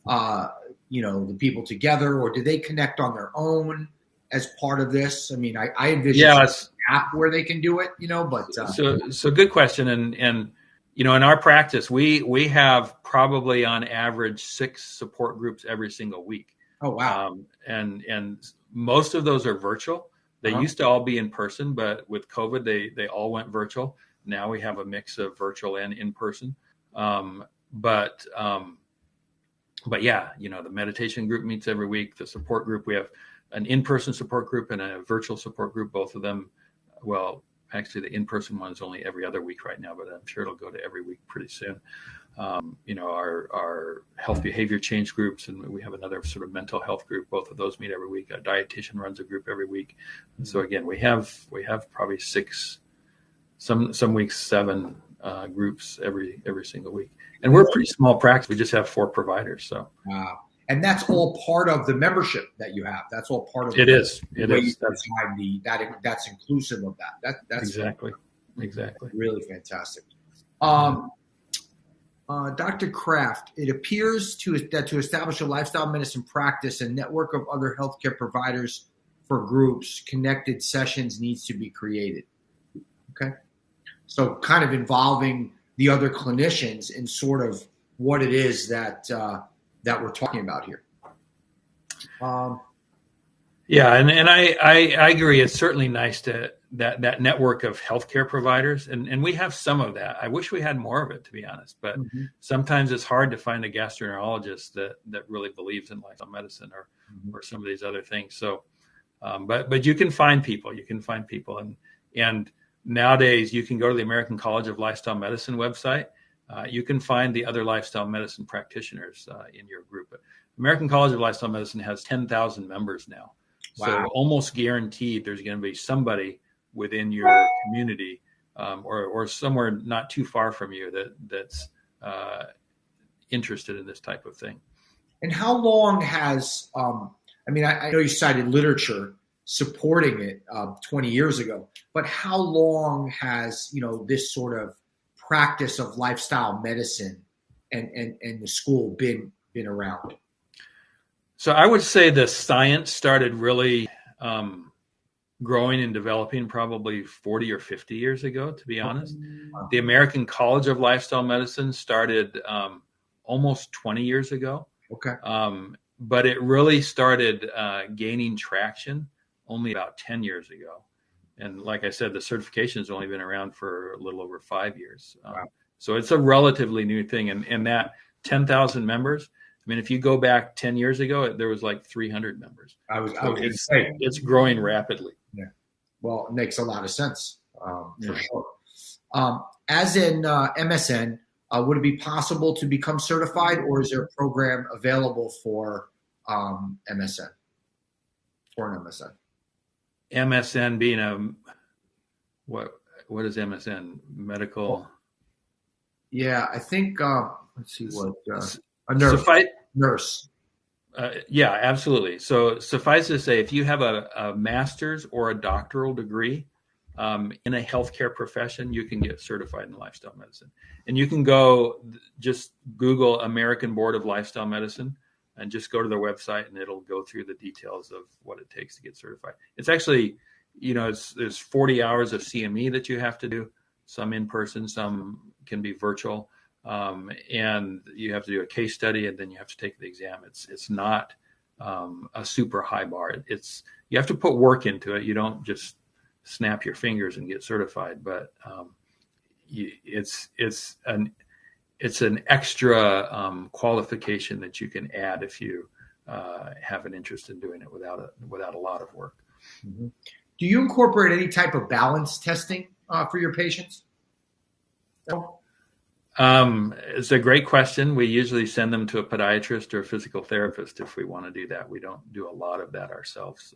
Speaker 1: the people together, or do they connect on their own as part of this? I mean, I envision an app where they can do it, but.
Speaker 2: So good question. And in our practice, we have probably on average 6 support groups every single week.
Speaker 1: Oh, wow.
Speaker 2: And most of those are virtual. They used to all be in person, but with COVID, they all went virtual. Now we have a mix of virtual and in person. But yeah, the meditation group meets every week. The support group, we have an in-person support group and a virtual support group. Both of them, well, actually the in-person one is only every other week right now, but I'm sure it'll go to every week pretty soon. Our health behavior change groups, and we have another sort of mental health group. Both of those meet every week. A dietitian runs a group every week. And so again, we have probably 6, some weeks 7 groups every single week. And we're a pretty small practice. We just have 4 providers. So
Speaker 1: wow. And that's all part of the membership that you have. That's all part of
Speaker 2: it. That's
Speaker 1: inclusive of that. That's
Speaker 2: exactly
Speaker 1: really fantastic. Dr. Kraft, it appears that to establish a lifestyle medicine practice, a network of other healthcare providers for groups, connected sessions needs to be created. Okay. So kind of involving the other clinicians in sort of what it is that we're talking about here.
Speaker 2: And I agree. It's certainly nice to that network of healthcare providers, and we have some of that. I wish we had more of it, to be honest. But sometimes it's hard to find a gastroenterologist that really believes in lifestyle medicine or some of these other things. So, but you can find people. And nowadays you can go to the American College of Lifestyle Medicine website. You can find the other lifestyle medicine practitioners in your group. American College of Lifestyle Medicine has 10,000 members now. Wow. So almost guaranteed there's going to be somebody within your community or somewhere not too far from you that's interested in this type of thing.
Speaker 1: And how long has, I know you cited literature supporting it 20 years ago, but how long has, this sort of practice of lifestyle medicine and the school been around?
Speaker 2: So I would say the science started really growing and developing probably 40 or 50 years ago, to be honest. The American College of Lifestyle Medicine started almost 20 years ago.
Speaker 1: Okay.
Speaker 2: But it really started gaining traction only about 10 years ago. And like I said, the certification has only been around for a little over 5 years.
Speaker 1: Wow.
Speaker 2: So it's a relatively new thing. And that 10,000 members, I mean, if you go back 10 years ago, there was like 300 members. It's growing rapidly.
Speaker 1: Yeah. Well, it makes a lot of sense for sure. As in MSN, would it be possible to become certified, or is there a program available for MSN? For an MSN?
Speaker 2: MSN being what is MSN? Medical?
Speaker 1: Yeah, I think. Let's see what. A nurse.
Speaker 2: Suffice,
Speaker 1: Nurse.
Speaker 2: yeah, absolutely. So suffice to say, if you have a master's or a doctoral degree in a healthcare profession, you can get certified in lifestyle medicine. And you can go just Google American Board of Lifestyle Medicine and just go to their website, and it'll go through the details of what it takes to get certified. It's actually, there's 40 hours of CME that you have to do, some in person, some can be virtual. And you have to do a case study, and then you have to take the exam. It's not a super high bar. You have to put work into it. You don't just snap your fingers and get certified, but it's an extra qualification that you can add if you have an interest in doing it without a lot of work.
Speaker 1: Mm-hmm. Do you incorporate any type of balance testing for your patients?
Speaker 2: It's a great question. We usually send them to a podiatrist or a physical therapist if we want to do that. We don't do a lot of that ourselves.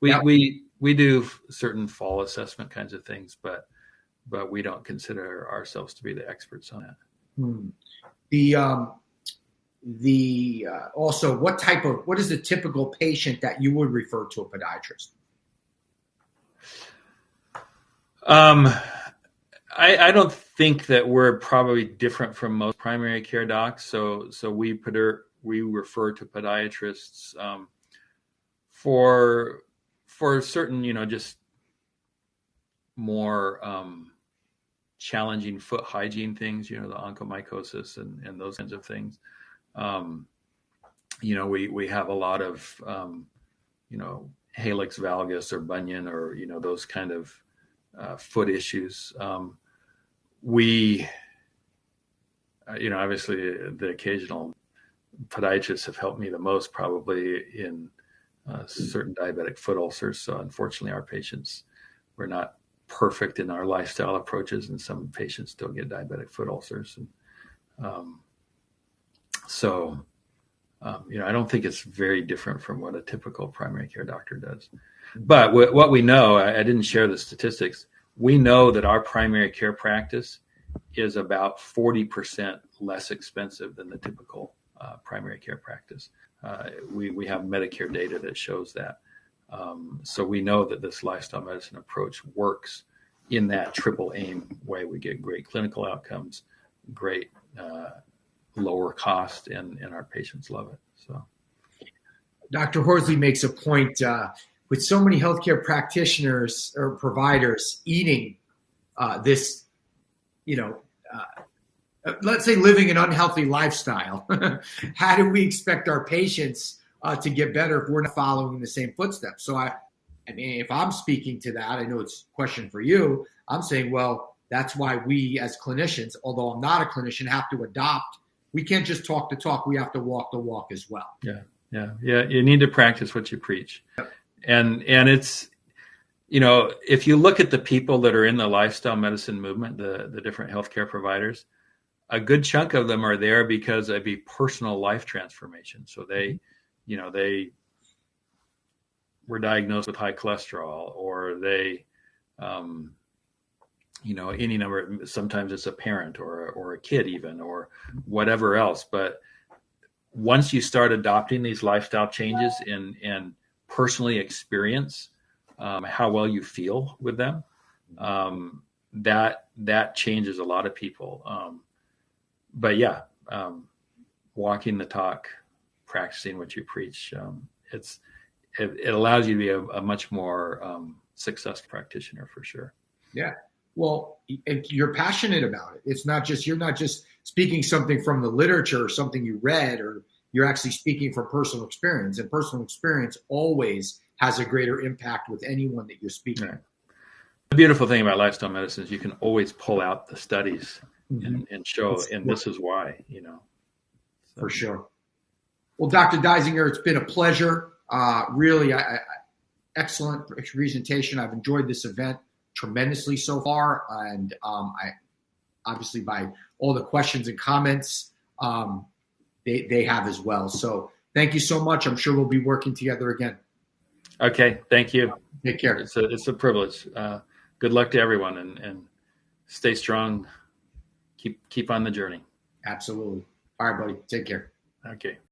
Speaker 2: We do certain fall assessment kinds of things, but we don't consider ourselves to be the experts on
Speaker 1: that. Also, what is the typical patient that you would refer to a podiatrist?
Speaker 2: I don't think that we're probably different from most primary care docs. So we refer to podiatrists for certain, just more challenging foot hygiene things, the onychomycosis and those kinds of things. We have a lot of, hallux valgus or bunion or, those kind of foot issues. Obviously the occasional podiatrists have helped me the most probably in certain diabetic foot ulcers. So unfortunately our patients, we're not perfect in our lifestyle approaches, and some patients still get diabetic foot ulcers. And I don't think it's very different from what a typical primary care doctor does. But what we know, I didn't share the statistics. We know that our primary care practice is about 40% less expensive than the typical primary care practice. We have Medicare data that shows that. So we know that this lifestyle medicine approach works in that triple aim way. We get great clinical outcomes, great lower cost, and our patients love it. So,
Speaker 1: Dr. Horsley makes a point with so many healthcare practitioners or providers eating this, let's say living an unhealthy lifestyle. How do we expect our patients to get better if we're not following the same footsteps? So I mean, if I'm speaking to that, I know it's a question for you. I'm saying, well, that's why we as clinicians, although I'm not a clinician, have to adopt. We can't just talk the talk. We have to walk the walk as well.
Speaker 2: Yeah. You need to practice what you preach. Yep. And it's, if you look at the people that are in the lifestyle medicine movement, the different healthcare providers, a good chunk of them are there because of a personal life transformation. So they were diagnosed with high cholesterol, or they, any number, sometimes it's a parent or a kid even, or whatever else. But once you start adopting these lifestyle changes and personally experience how well you feel with them, that changes a lot of people. But yeah, walking the talk, practicing what you preach, it allows you to be a much more successful practitioner for sure.
Speaker 1: Yeah. Well, you're passionate about it. You're not just speaking something from the literature or something you read, or you're actually speaking from personal experience, and personal experience always has a greater impact with anyone that you're speaking.
Speaker 2: Right. The beautiful thing about lifestyle medicine is you can always pull out the studies and show, this is why, So.
Speaker 1: For sure. Well, Dr. Dysinger, it's been a pleasure. Really, excellent presentation. I've enjoyed this event tremendously so far, and I obviously by all the questions and comments they have as well. So thank you so much. I'm sure we'll be working together again.
Speaker 2: Okay, thank you.
Speaker 1: Take care.
Speaker 2: It's a privilege. Good luck to everyone, and stay strong. Keep on the journey.
Speaker 1: Absolutely. All right, buddy. Take care.
Speaker 2: Okay.